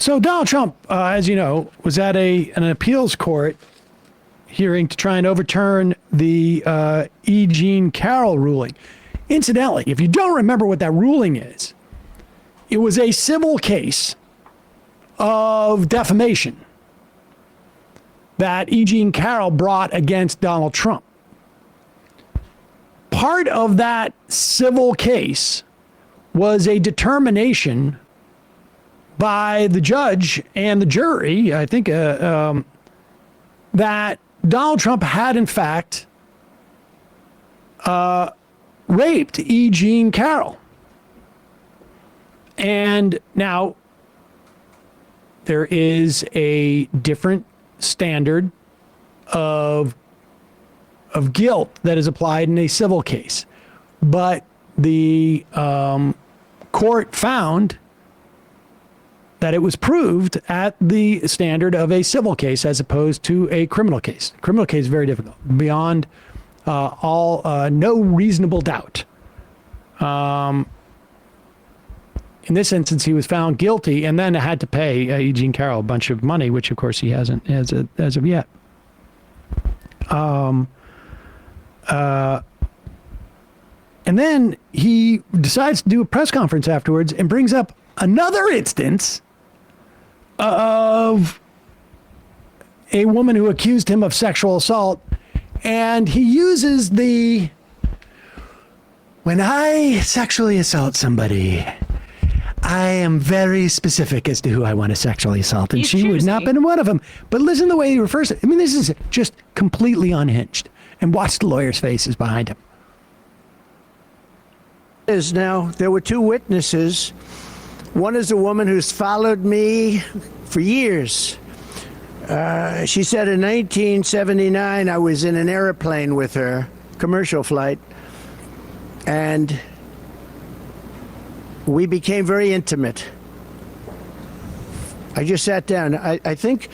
So Donald Trump, as you know, was at an appeals court hearing to try and overturn the E. Jean Carroll ruling. Incidentally, if you don't remember what that ruling is, it was a civil case of defamation that E. Jean Carroll brought against Donald Trump. Part of that civil case was a determination by the judge and the jury, I think, that Donald Trump had, in fact, raped E. Jean Carroll. And now there is a different standard of guilt that is applied in a civil case. But the court found that it was proved at the standard of a civil case as opposed to a criminal case. Criminal case is very difficult, beyond no reasonable doubt. In this instance, he was found guilty and then had to pay E. Jean Carroll a bunch of money, which of course he hasn't as of yet. And then he decides to do a press conference afterwards and brings up another instance of a woman who accused him of sexual assault. And he uses when I sexually assault somebody, I am very specific as to who I want to sexually assault. And she would not have been one of them. But listen to the way he refers to it. I mean, this is just completely unhinged. And watch the lawyer's faces behind him. Now, there were two witnesses. One is a woman who's followed me for years. She said in 1979, I was in an airplane with her, commercial flight, and we became very intimate. I just sat down. I think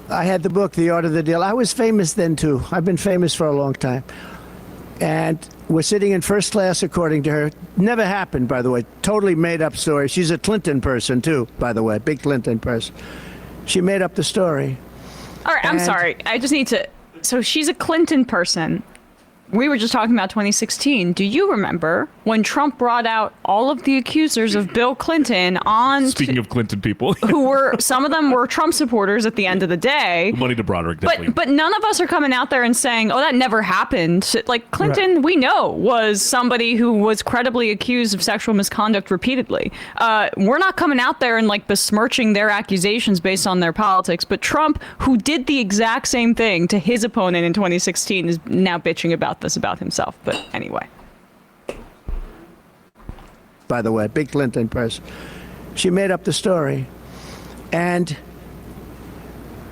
I had the book, The Art of the Deal. I was famous then, too. I've been famous for a long time. And we're sitting in first class, according to her. Never happened, by the way. Totally made up story. She's a Clinton person, too, by the way. Big Clinton person. She made up the story. All right, I'm sorry. I just need to... So she's a Clinton person. We were just talking about 2016. Do you remember when Trump brought out all of the accusers of Bill Clinton on... Speaking of Clinton people. who were... Some of them were Trump supporters at the end of the day. Money to Broderick. But none of us are coming out there and saying, oh, that never happened. Like, Clinton, right, we know, was somebody who was credibly accused of sexual misconduct repeatedly. We're not coming out there and, like, besmirching their accusations based on their politics. But Trump, who did the exact same thing to his opponent in 2016, is now bitching about this about himself. But anyway. By the way, big Clinton person. She made up the story. And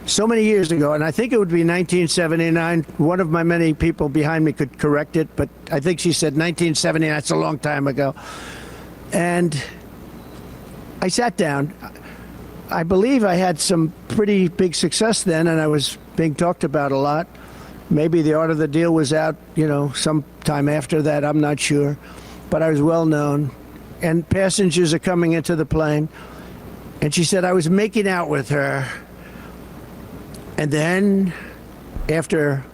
so many years ago, and I think it would be 1979, one of my many people behind me could correct it, but I think she said 1979, that's a long time ago. And I sat down. I believe I had some pretty big success then, and I was being talked about a lot. Maybe The Art of the Deal was out, sometime after that, I'm not sure. But I was well known. And passengers are coming into the plane. And she said, I was making out with her. And then, after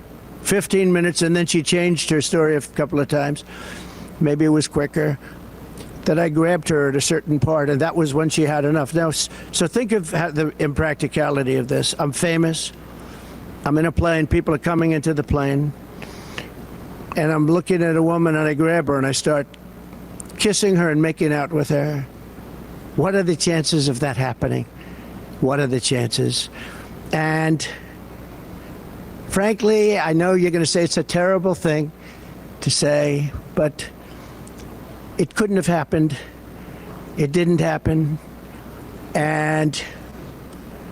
15 minutes, and then she changed her story a couple of times, maybe it was quicker, that I grabbed her at a certain part, and that was when she had enough. Now, so think of the impracticality of this. I'm famous. I'm in a plane. People are coming into the plane. And I'm looking at a woman, and I grab her, and I start kissing her and making out with her. What are the chances of that happening? What are the chances? And frankly, I know you're going to say it's a terrible thing to say, but it couldn't have happened. It didn't happen. And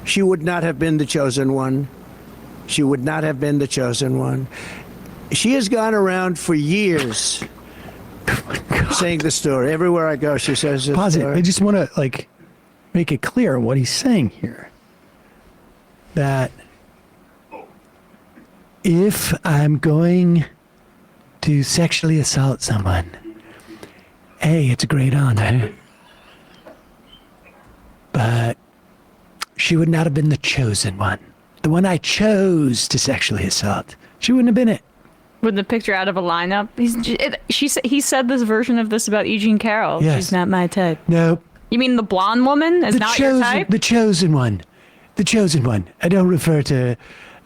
she would not have been the chosen one. She would not have been the chosen one. She has gone around for years saying the story. Everywhere I go, she says the story. I just want to, make it clear what he's saying here. That if I'm going to sexually assault someone, A, it's a great honor. But she would not have been the chosen one. The one I chose to sexually assault. She wouldn't have been it. Wouldn't have picked her out of a lineup. He said this version of this about E. Jean Carroll. Yes. She's not my type. Nope. You mean the blonde woman is not your type? The chosen one. The chosen one. I don't refer to,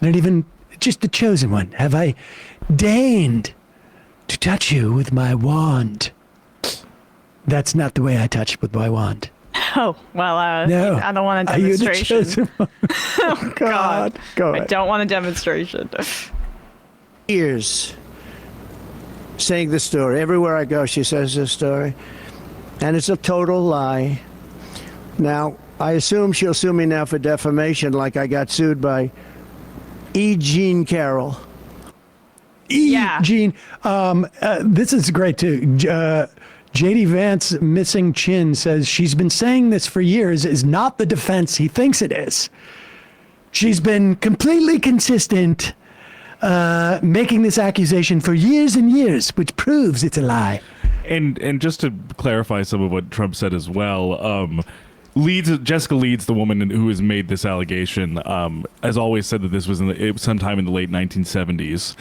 not even, just the chosen one. Have I deigned to touch you with my wand? That's not the way I touch with my wand. Oh, well, No. I don't want a Are you the demonstration. chosen one? Oh, God. Go I ahead. don't want a demonstration. Years saying this story. Everywhere I go, she says this story. And it's a total lie. Now, I assume she'll sue me now for defamation like I got sued by E. Jean Carroll. Yeah. Gene, this is great too. J.D. Vance Missing Chin says she's been saying this for years is not the defense he thinks it is. She's been completely consistent making this accusation for years and years, which proves it's a lie. And just to clarify some of what Trump said as well, Jessica Leeds, the woman who has made this allegation, has always said that this was sometime in the late 1970s.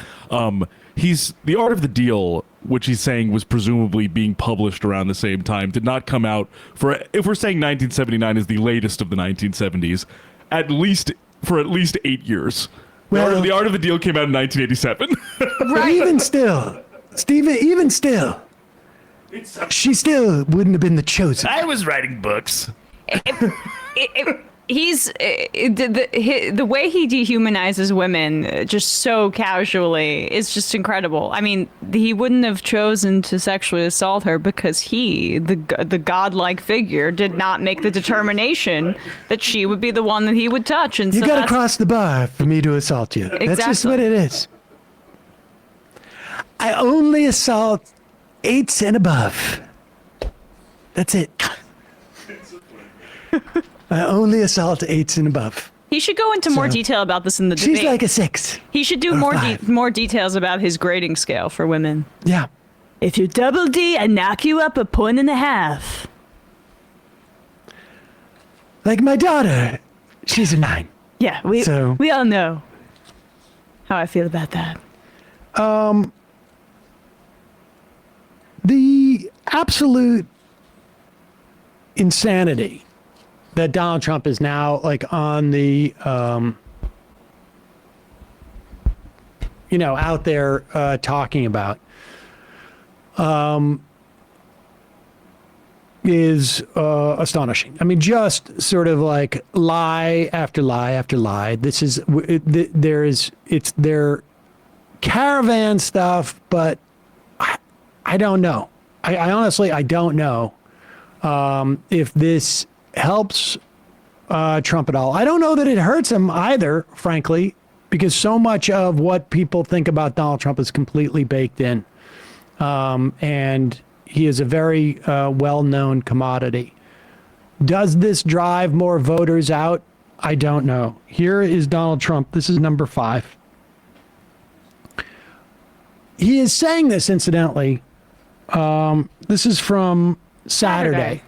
The Art of the Deal, which he's saying was presumably being published around the same time, did not come out if we're saying 1979 is the latest of the 1970s, at least 8 years. Well- The Art of the Deal came out in 1987. But even still, Stephen, she still wouldn't have been the chosen. I was writing books. The way he dehumanizes women just so casually is just incredible. I mean, he wouldn't have chosen to sexually assault her because he, the godlike figure, did not make the determination that she would be the one that he would touch. And You so got to that's- cross the bar for me to assault you. That's just Exactly. what it is. I only assault 8s and above. That's it. I only assault 8s and above. He should go into more So- detail about this in the debate. She's like a 6. He should do or more 5. more details about his grading scale for women. Yeah. If you're double D, I knock you up 1.5 points. Like my daughter, she's a 9. Yeah, we So- all know how I feel about that. The absolute insanity that Donald Trump is now like on the, out there talking about is astonishing. I mean, just sort of like lie after lie after lie. This is, it's their caravan stuff, but I don't know. I honestly, I don't know if this helps Trump at all. I don't know that it hurts him either, frankly, because so much of what people think about Donald Trump is completely baked in. And he is a very well-known commodity. Does this drive more voters out? I don't know. Here is Donald Trump. This is number 5. He is saying this, incidentally. This is from Saturday.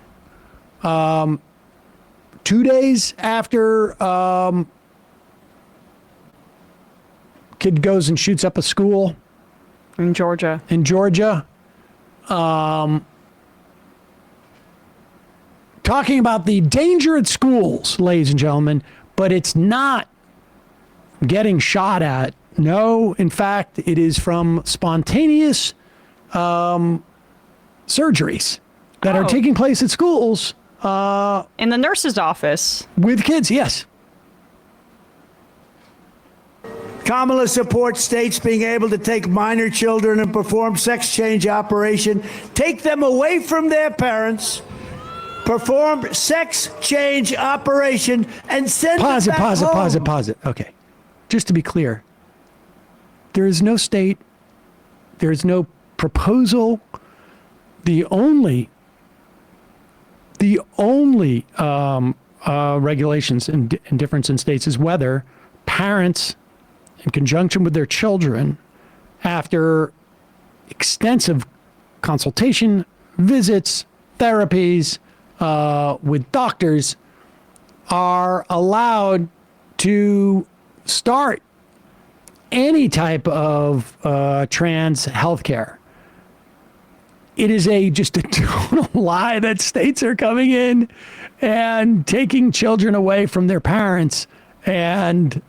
2 days after kid goes and shoots up a school In Georgia. in Georgia. Talking about the danger at schools, ladies and gentlemen, but it's not getting shot at. No, in fact, it is from spontaneous surgeries that are Oh. taking place at schools In the nurse's office. with kids. Yes. Kamala supports states being able to take minor children and perform sex change operation, take them away from their parents, perform sex change operation, and send Pause them it, back pause it, home. pause it, pause it. Okay. Just to be clear, there is no state, there is no proposal. The only regulations and difference in states is whether parents, in conjunction with their children, after extensive consultation, visits, therapies with doctors, are allowed to start any type of trans healthcare. It is just a total lie that states are coming in and taking children away from their parents and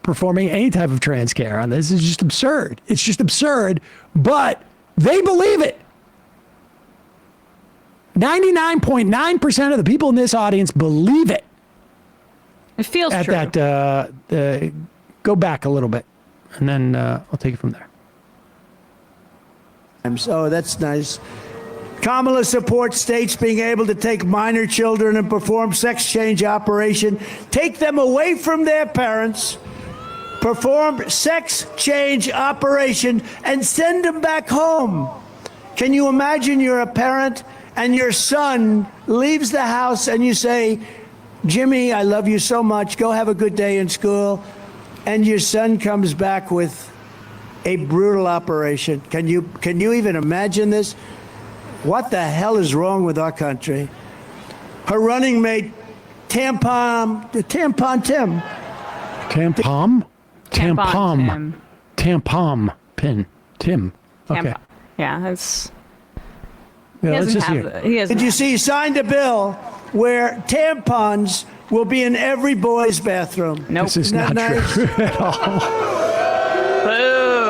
performing any type of trans care on this. Is just absurd. It's just absurd, but they believe it. 99.9% of the people in this audience believe it. It feels At true. that, go back a little bit, and then I'll take it from there. Oh, that's nice. Kamala supports states being able to take minor children and perform sex change operation, take them away from their parents, perform sex change operation, and send them back home. Can you imagine you're a parent and your son leaves the house and you say, Jimmy, I love you so much. Go have a good day in school. And your son comes back with a brutal operation. Can you even imagine this? What the hell is wrong with our country? Her running mate, Tampon Tim. Tampon? Tampon Tampon pin. Tim. Okay. Tampon. Yeah, that's. Yeah, He let's doesn't just have hear. the, he doesn't Did you have- see he signed a bill where tampons will be in every boy's bathroom? Nope. This is Isn't that not nice? true at all. Boo.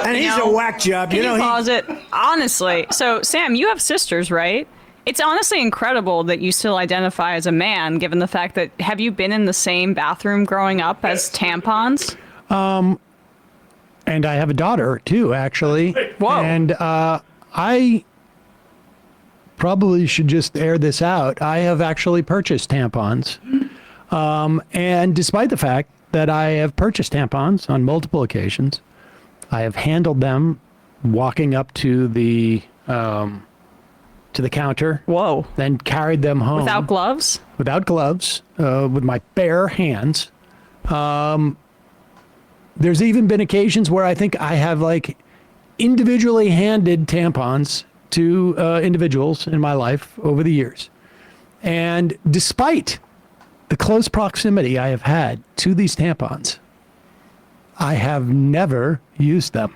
And he's know, a whack job. Can you he, pause it? Honestly. So, Sam, you have sisters, right? It's honestly incredible that you still identify as a man, given the fact that have you been in the same bathroom growing up as tampons? And I have a daughter too, actually. Whoa. And I probably should just air this out. I have actually purchased tampons. And despite the fact that I have purchased tampons on multiple occasions, I have handled them walking up to the counter. Whoa. Then carried them home. Without gloves? Without gloves, with my bare hands. There's even been occasions where I think I have like individually handed tampons to individuals in my life over the years. And despite the close proximity I have had to these tampons, I have never used them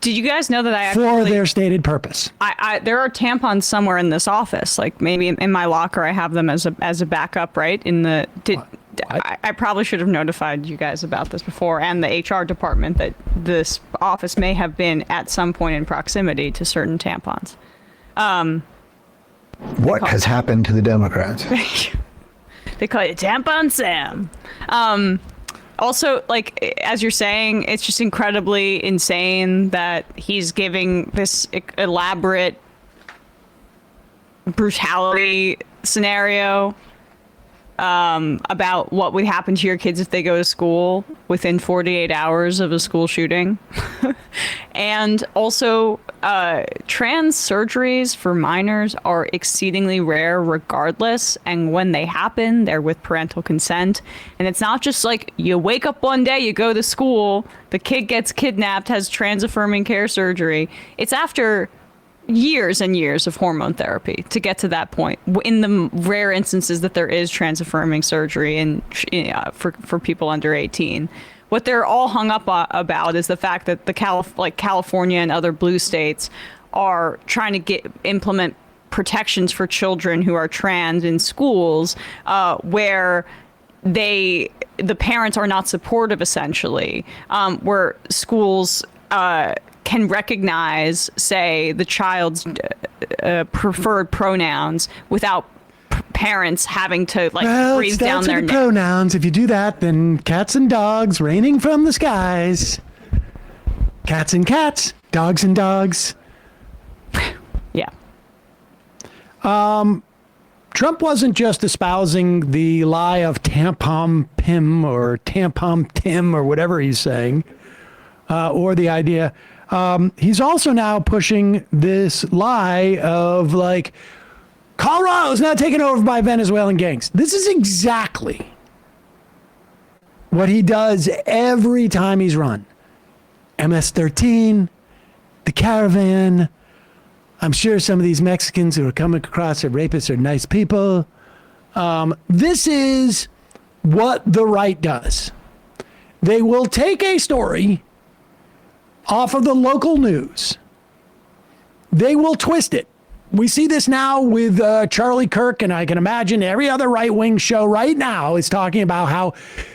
Did you guys know that I for actually... their stated purpose. there are tampons somewhere in this office. Like maybe in my locker, I have them as a backup, right? I probably should have notified you guys about this before, and the HR department, that this office may have been at some point in proximity to certain tampons. What has happened to the Democrats? They call you Tampon Sam. Also, like, as you're saying, it's just incredibly insane that he's giving this elaborate brutality scenario about what would happen to your kids if they go to school within 48 hours of a school shooting. And also, trans surgeries for minors are exceedingly rare regardless, and when they happen, they're with parental consent. And it's not just like you wake up one day, you go to school, the kid gets kidnapped, has trans-affirming care surgery. It's after years and years of hormone therapy to get to that point, in the rare instances that there is trans-affirming surgery and for people under 18. What they're all hung up about is the fact that California and other blue states are trying to implement protections for children who are trans in schools, where the parents are not supportive, essentially, where schools can recognize, say, the child's preferred pronouns without parents having to breathe down their neck. Pronouns. If you do that, then cats and dogs raining from the skies. Cats and cats, dogs and dogs. Yeah. Trump wasn't just espousing the lie of tampon Pim or tampon Tim or whatever he's saying, or the idea. He's also now pushing this lie of like, Colorado's not taken over by Venezuelan gangs. This is exactly what he does every time he's run. MS-13, the caravan. I'm sure some of these Mexicans who are coming across are rapists are nice people. This is what the right does. They will take a story off of the local news. They will twist it. We see this now with Charlie Kirk, and I can imagine every other right-wing show right now is talking about how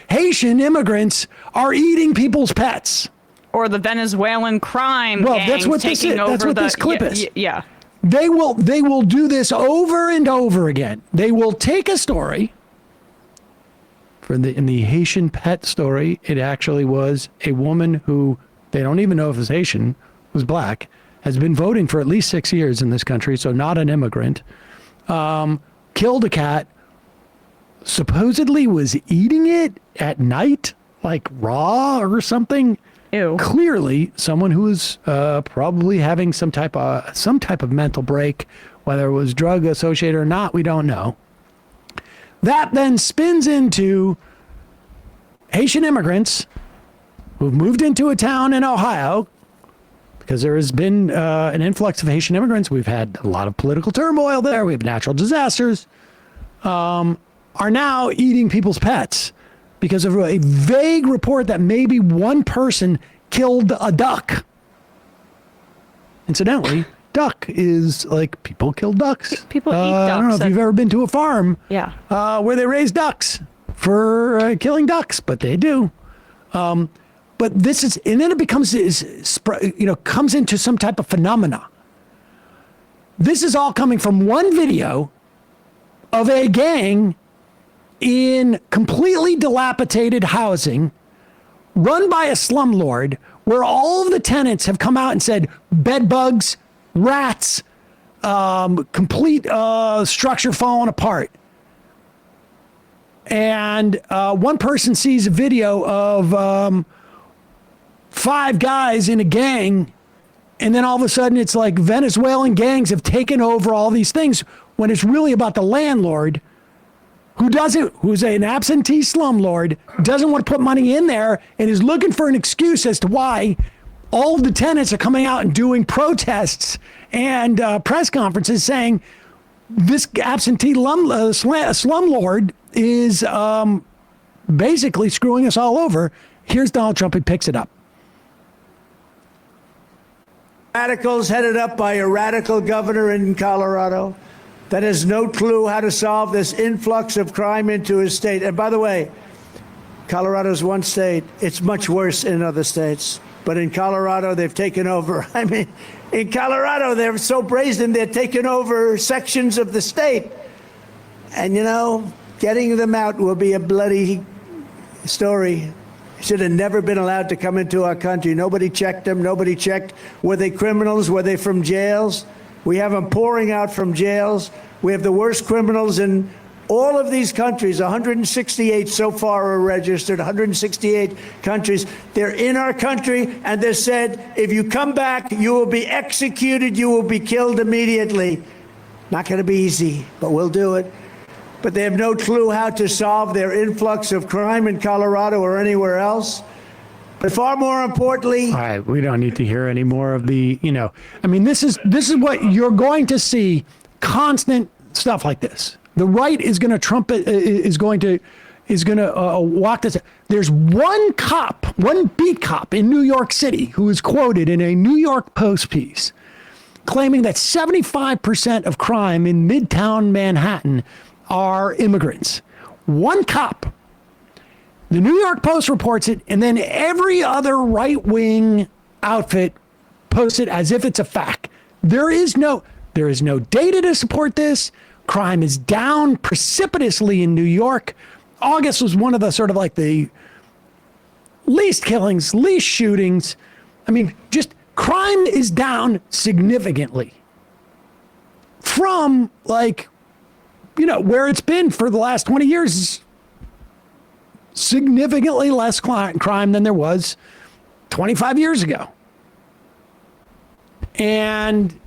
Haitian immigrants are eating people's pets. Or the Venezuelan crime Well, gangs that's what this taking is. over That's what the, this clip is. Yeah. They will do this over and over again. They will take a story. In the Haitian pet story, it actually was a woman who, they don't even know if it's Haitian, was black, has been voting for at least 6 years in this country, so not an immigrant, killed a cat, supposedly was eating it at night, like raw or something. Ew. Clearly, someone who was probably having some type of mental break, whether it was drug associated or not, we don't know. That then spins into Haitian immigrants who've moved into a town in Ohio because there has been an influx of Haitian immigrants. We've had a lot of political turmoil there. We have natural disasters. Are now eating people's pets because of a vague report that maybe one person killed a duck. Incidentally, duck is like people kill ducks. People eat I don't know ducks. if you've ever been to a farm Yeah. where they raise ducks for killing ducks, but they do. But this is, and then it becomes, comes into some type of phenomena. This is all coming from one video of a gang in completely dilapidated housing run by a slumlord where all of the tenants have come out and said bed bugs, rats, complete structure falling apart. And one person sees a video of 5 guys in a gang, and then all of a sudden it's like Venezuelan gangs have taken over all these things when it's really about the landlord who's an absentee slumlord, doesn't want to put money in there and is looking for an excuse as to why all of the tenants are coming out and doing protests and press conferences saying this absentee slumlord is basically screwing us all over. Here's Donald Trump. He picks it up. Radicals headed up by a radical governor in Colorado that has no clue how to solve this influx of crime into his state. And by the way, Colorado's one state. It's much worse in other states. But in Colorado, they've taken over. I mean, in Colorado, they're so brazen, they're taking over sections of the state. And, getting them out will be a bloody story. Should have never been allowed to come into our country. Nobody checked them. Nobody checked. Were they criminals? Were they from jails? We have them pouring out from jails. We have the worst criminals in all of these countries. 168 so far are registered, 168 countries. They're in our country, and they said, if you come back, you will be executed. You will be killed immediately. Not going to be easy, but we'll do it. But they have no clue how to solve their influx of crime in Colorado or anywhere else. But far more importantly, all right, we don't need to hear any more of the, I mean, this is what you're going to see, constant stuff like this. The right is going to trumpet, is going to walk this. There's one beat cop in New York City who is quoted in a New York Post piece claiming that 75% of crime in Midtown Manhattan are immigrants. One cop. The New York Post reports it, and then every other right-wing outfit posts it as if it's a fact. There is no data to support this. Crime is down precipitously in New York. August was one of the sort of like the least killings, least shootings. I mean, just crime is down significantly from where it's been for the last 20 years. Significantly less crime than there was 25 years ago. And,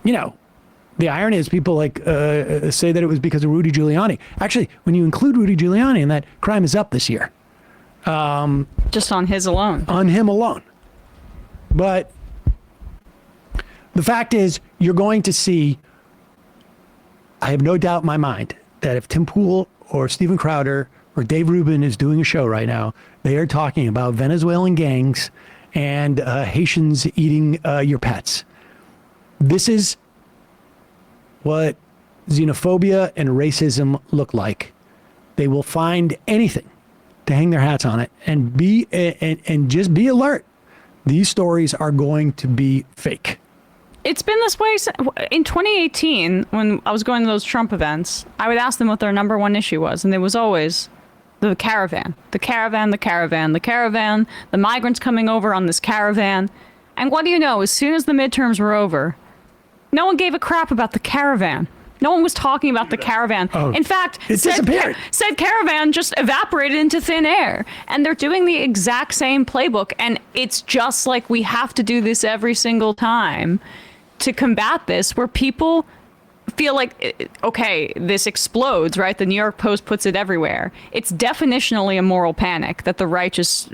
the irony is people say that it was because of Rudy Giuliani. Actually, when you include Rudy Giuliani in that, crime is up this year. Just on his alone. On him alone. But the fact is, you're going to see, I have no doubt in my mind, that if Tim Pool or Steven Crowder or Dave Rubin is doing a show right now, they are talking about Venezuelan gangs and Haitians eating your pets. This is what xenophobia and racism look like. They will find anything to hang their hats on it, and just be alert. These stories are going to be fake. It's been this way in 2018 when I was going to those Trump events. I would ask them what their number one issue was, and it was always the caravan, the caravan, the caravan, the caravan, the migrants coming over on this caravan. And what do you know? As soon as the midterms were over, no one gave a crap about the caravan. No one was talking about the caravan. Oh, in fact, it disappeared. Said caravan just evaporated into thin air. And they're doing the exact same playbook. And it's just like we have to do this every single time to combat this, where people feel like, okay, this explodes, right? The New York Post puts it everywhere. It's definitionally a moral panic that the right just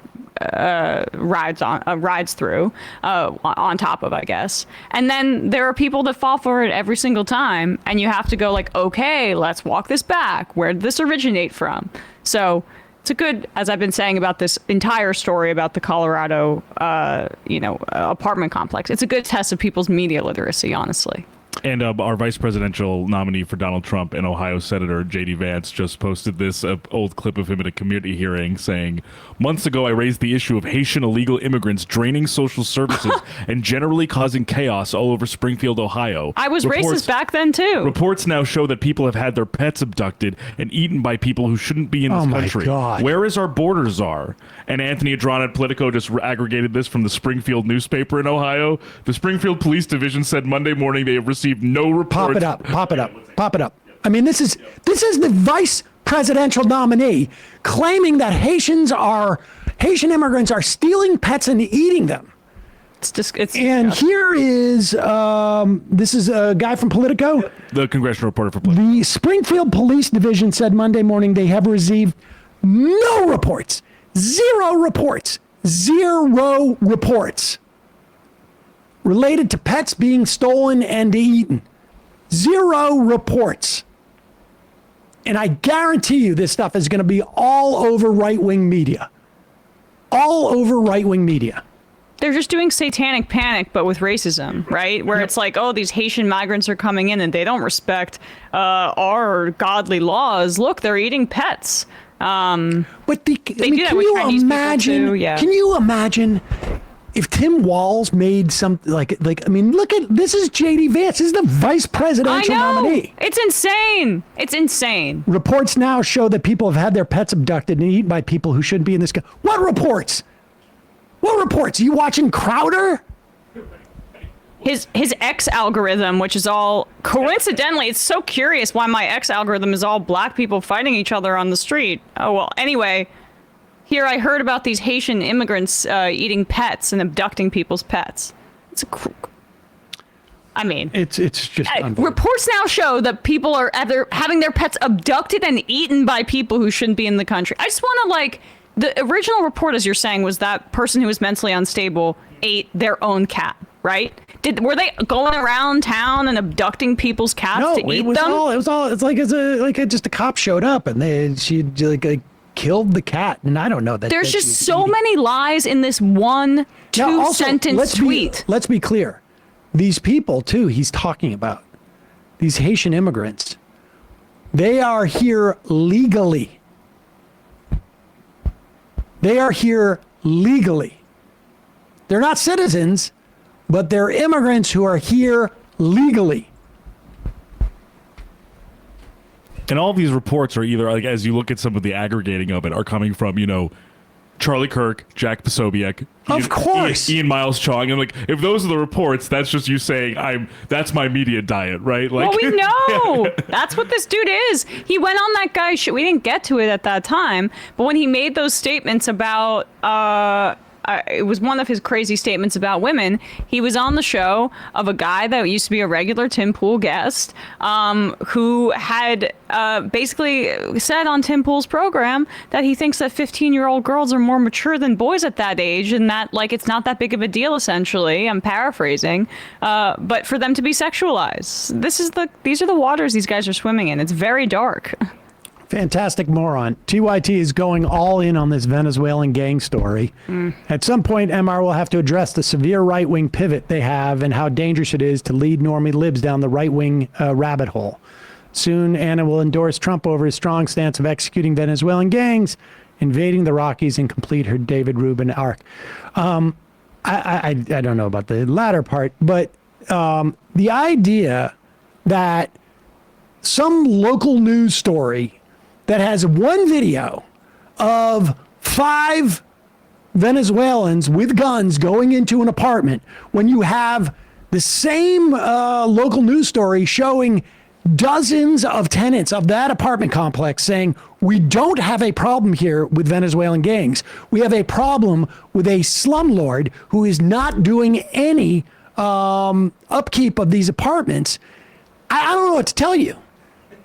rides through on top of, I guess. And then there are people that fall for it every single time, and you have to go like, okay, let's walk this back. Where did this originate from? So it's a good, as I've been saying about this entire story about the Colorado, apartment complex, it's a good test of people's media literacy, honestly. And our vice presidential nominee for Donald Trump and Ohio Senator J.D. Vance just posted this old clip of him at a community hearing saying, "Months ago, I raised the issue of Haitian illegal immigrants draining social services and generally causing chaos all over Springfield, Ohio. I was racist back then, too. Reports now show that people have had their pets abducted and eaten by people who shouldn't be in this country. God. Where is our border czar?" And Anthony Adron at Politico just aggregated this from the Springfield newspaper in Ohio. The Springfield Police Division said Monday morning they have received no reports. Pop it up. I mean, this is the vice presidential nominee claiming that Haitian immigrants are stealing pets and eating them. Here is this is a guy from Politico, the congressional reporter for Politico. The Springfield Police Division said Monday morning they have received no reports, zero reports related to pets being stolen and eaten. Zero reports. And I guarantee you this stuff is going to be all over right-wing media. They're just doing satanic panic, but with racism, right? Where it's like, oh, these Haitian migrants are coming in and they don't respect our godly laws. Look, they're eating pets. But can you imagine if Tim Walz made something look at this is J.D. Vance. This is the vice presidential nominee. It's insane. Reports now show that people have had their pets abducted and eaten by people who shouldn't be in this country. What reports? Are you watching Crowder? His X algorithm, which is all coincidentally, it's so curious why my X algorithm is all black people fighting each other on the street. Oh, well, anyway, here I heard about these Haitian immigrants eating pets and abducting people's pets. It's just reports now show that people are either having their pets abducted and eaten by people who shouldn't be in the country. I just want to the original report, as you're saying, was that person who was mentally unstable ate their own cat, right? Were they going around town and abducting people's cats to eat them? Just a cop showed up and she killed the cat, and I don't know that. There's just so many lies in this one two-sentence tweet. Let's be clear. These people too he's talking about, these Haitian immigrants, they are here legally. They're not citizens, but they're immigrants who are here legally. And all of these reports are either, as you look at some of the aggregating of it, are coming from, Charlie Kirk, Jack Posobiec, of course, Ian Miles Chong. And if those are the reports, that's just you saying that's my media diet, right? Well, we know that's what this dude is. He went on that guy's show. We didn't get to it at that time, but when he made those statements about it was one of his crazy statements about women. He was on the show of a guy that used to be a regular Tim Pool guest, who had basically said on Tim Pool's program that he thinks that 15-year-old girls are more mature than boys at that age, and that like it's not that big of a deal. Essentially, I'm paraphrasing, but for them to be sexualized, these are the waters these guys are swimming in. It's very dark. Fantastic moron. TYT is going all in on this Venezuelan gang story. At some point, MR will have to address the severe right-wing pivot they have and how dangerous it is to lead normie libs down the right-wing rabbit hole. Soon, Anna will endorse Trump over his strong stance of executing Venezuelan gangs, invading the Rockies, and complete her David Rubin arc. I don't know about the latter part, but the idea that some local news story that has one video of 5 Venezuelans with guns going into an apartment, when you have the same local news story showing dozens of tenants of that apartment complex saying, we don't have a problem here with Venezuelan gangs. We have a problem with a slumlord who is not doing any upkeep of these apartments. I don't know what to tell you.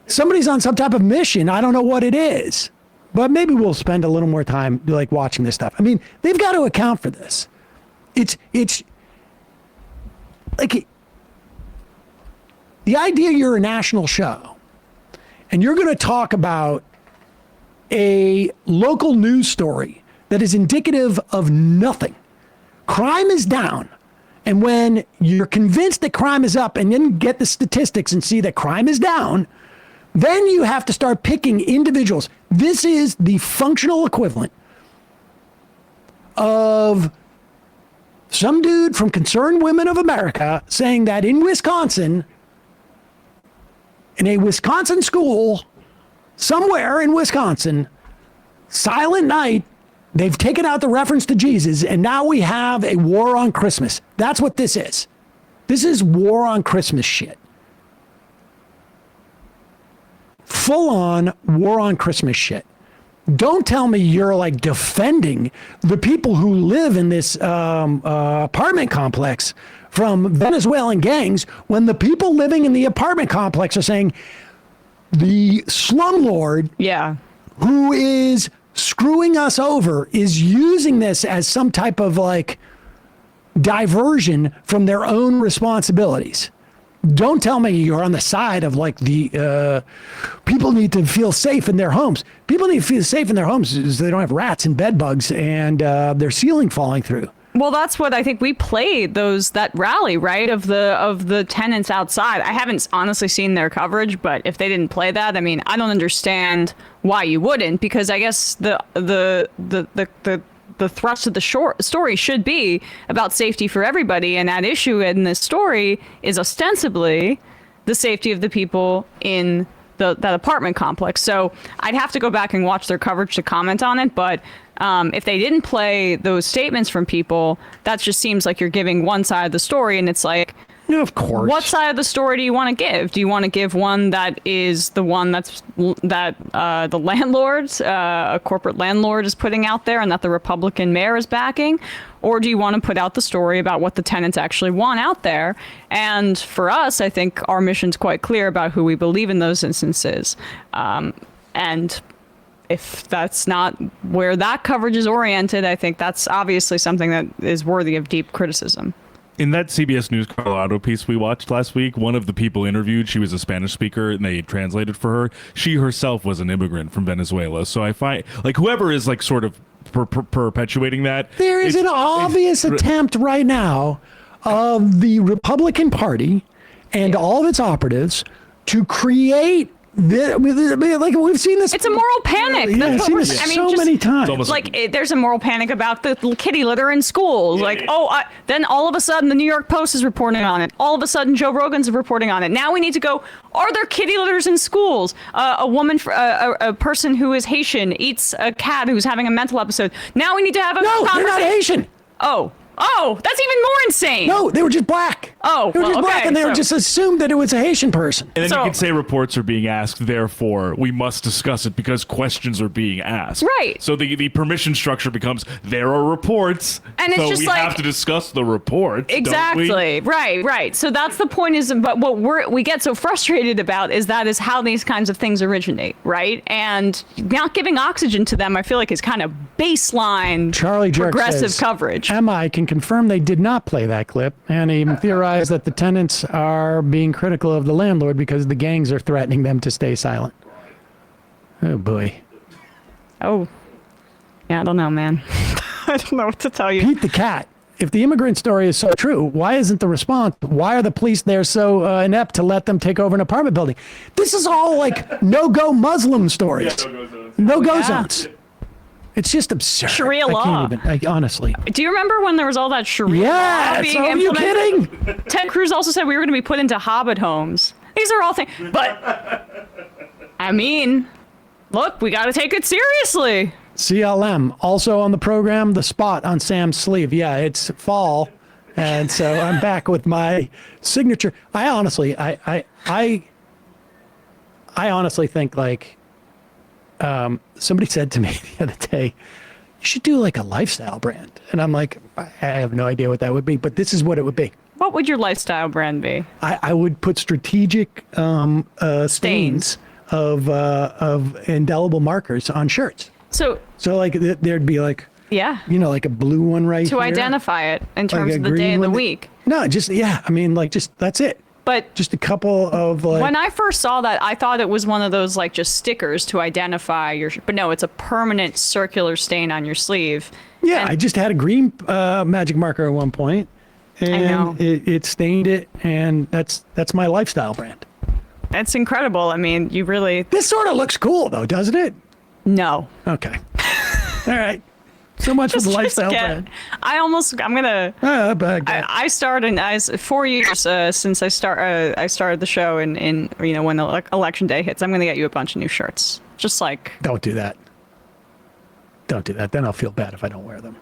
Somebody's on some type of mission. I don't know what it is, but maybe we'll spend a little more time like watching this stuff. I mean, they've got to account for this. It's like the idea you're a national show and you're going to talk about a local news story that is indicative of nothing. Crime is down. And when you're convinced that crime is up and then get the statistics and see that crime is down, then you have to start picking individuals. This is the functional equivalent of some dude from Concerned Women of America saying that in Wisconsin, in a Wisconsin school, somewhere in Wisconsin, Silent Night, they've taken out the reference to Jesus, and now we have a war on Christmas. That's what this is. This is war on Christmas shit. Full-on war on Christmas shit. Don't tell me you're like defending the people who live in this apartment complex from Venezuelan gangs when the people living in the apartment complex are saying the slumlord who is screwing us over is using this as some type of like diversion from their own responsibilities. Don't tell me you're on the side of like the people need to feel safe in their homes. People need to feel safe in their homes so they don't have rats and bed bugs and their ceiling falling through. Well, that's what I think we played that rally, right, of the tenants outside. I haven't honestly seen their coverage, but if they didn't play that, I mean, I don't understand why you wouldn't, because I guess the thrust of the story should be about safety for everybody, and at issue in this story is ostensibly the safety of the people in that apartment complex. So I'd have to go back and watch their coverage to comment on it, but if they didn't play those statements from people, that just seems like you're giving one side of the story, and it's like, Yeah, of course. What side of the story do you want to give? Do you want to give one that is the one that the landlords, a corporate landlord is putting out there and that the Republican mayor is backing? Or do you want to put out the story about what the tenants actually want out there? And for us, I think our mission's quite clear about who we believe in those instances. And if that's not where that coverage is oriented, I think that's obviously something that is worthy of deep criticism. In that CBS News Colorado piece we watched last week, one of the people interviewed, she was a Spanish speaker and they translated for her. She herself was an immigrant from Venezuela. So I find, like, whoever is like sort of perpetuating that. There is an obvious attempt right now of the Republican Party and all of its operatives to create like we've seen this. It's a moral panic. Yeah, I've seen this so many times. Like there's a moral panic about the kitty litter in schools. Then all of a sudden the New York Post is reporting on it. All of a sudden Joe Rogan's reporting on it. Now we need to go. Are there kitty litters in schools? A person who is Haitian eats a cat who's having a mental episode. Now we need to have a conversation. They're not Haitian. Oh. Oh, that's even more insane. No, they were just black. Oh, they were just well, black, okay, and they were so- just assumed that it was a Haitian person. And then So- you can say reports are being asked, therefore we must discuss it because questions are being asked. Right. So the permission structure becomes there are reports, And it's so just we like- have to discuss the reports. don't we? Exactly. Right. So that's the point but what we get so frustrated about is that is how these kinds of things originate, right? And not giving oxygen to them, I feel like is kind of baseline Charlie Jerk progressive says, coverage. MI can confirm they did not play that clip, and even theorized that the tenants are being critical of the landlord because the gangs are threatening them to stay silent. Oh boy. Oh. Yeah, I don't know, man. I don't know what to tell you. Pete the Cat. If the immigrant story is so true, why isn't the response? Why are the police there so inept to let them take over an apartment building? This is all like no-go Muslim stories. No-go Yeah. zones. It's just absurd. Sharia I law. can't even, honestly. Do you remember when there was all that Sharia law Yeah, being are you implemented? kidding? Ted Cruz also said we were going to be put into hobbit homes. These are all things. But, I mean, look, we got to take it seriously. CLM, also on the program, the spot on Sam's sleeve. Yeah, it's fall, and so I'm back with my signature. I honestly think like somebody said to me the other day, you should do like a lifestyle brand, and I'm like, I have no idea what that would be, but this is what it would be. What would your lifestyle brand be? I would put strategic stains of indelible markers on shirts. So like there'd be like, Yeah. like a blue one right To here. identify it in like terms a of the day green of the one. week. No, just that's it. But Just a couple of like. when I first saw that, I thought it was one of those like just stickers to identify your. But no, it's a permanent circular stain on your sleeve. yeah, and- I just had a green magic marker at one point, and know. it stained it, and that's my lifestyle brand. It's incredible. I mean, you really This sort of looks cool though, doesn't it? no. Okay. All right. So much for the lifestyle brand. I'm gonna. But I started 4 years since I started the show in when the election day hits. I'm gonna get you a bunch of new shirts. Just like don't do that. Don't do that. Then I'll feel bad if I don't wear them.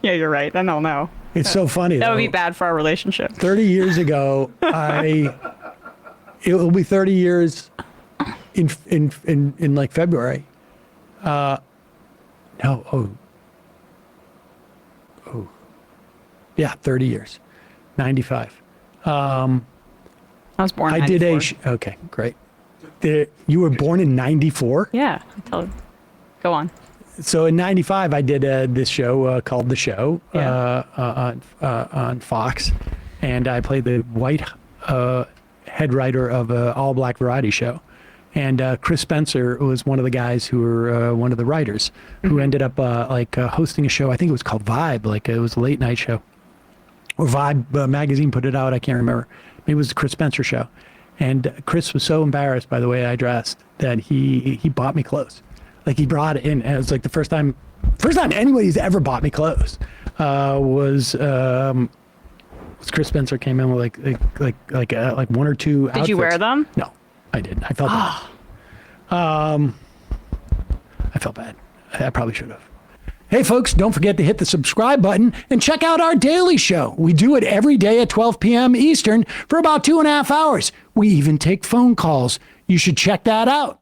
yeah, you're right. Then I'll know. It's so funny. That would be though. bad for our relationship. 30 years ago, it will be 30 years in like February. Yeah, 30 years. 95. I was born. in I did 94. okay, great. You were born in 94? Yeah. Go on. So in 95, I did this show called The Show on Fox. And I played the white head writer of an all-black variety show. And Chris Spencer was one of the guys who were one of the writers who ended up hosting a show. I think it was called Vibe, like it was a late night show. Or Vibe magazine put it out. I can't remember. Maybe it was the Chris Spencer show. And Chris was so embarrassed by the way I dressed that he bought me clothes. Like he brought it in. And it was like the first time anybody's ever bought me clothes was Chris Spencer came in with like one or two outfits. Did you wear them? No, I didn't. I felt bad. I felt bad. I probably should have. Hey, folks, don't forget to hit the subscribe button and check out our daily show. We do it every day at 12 p.m. Eastern for about 2.5 hours. We even take phone calls. You should check that out.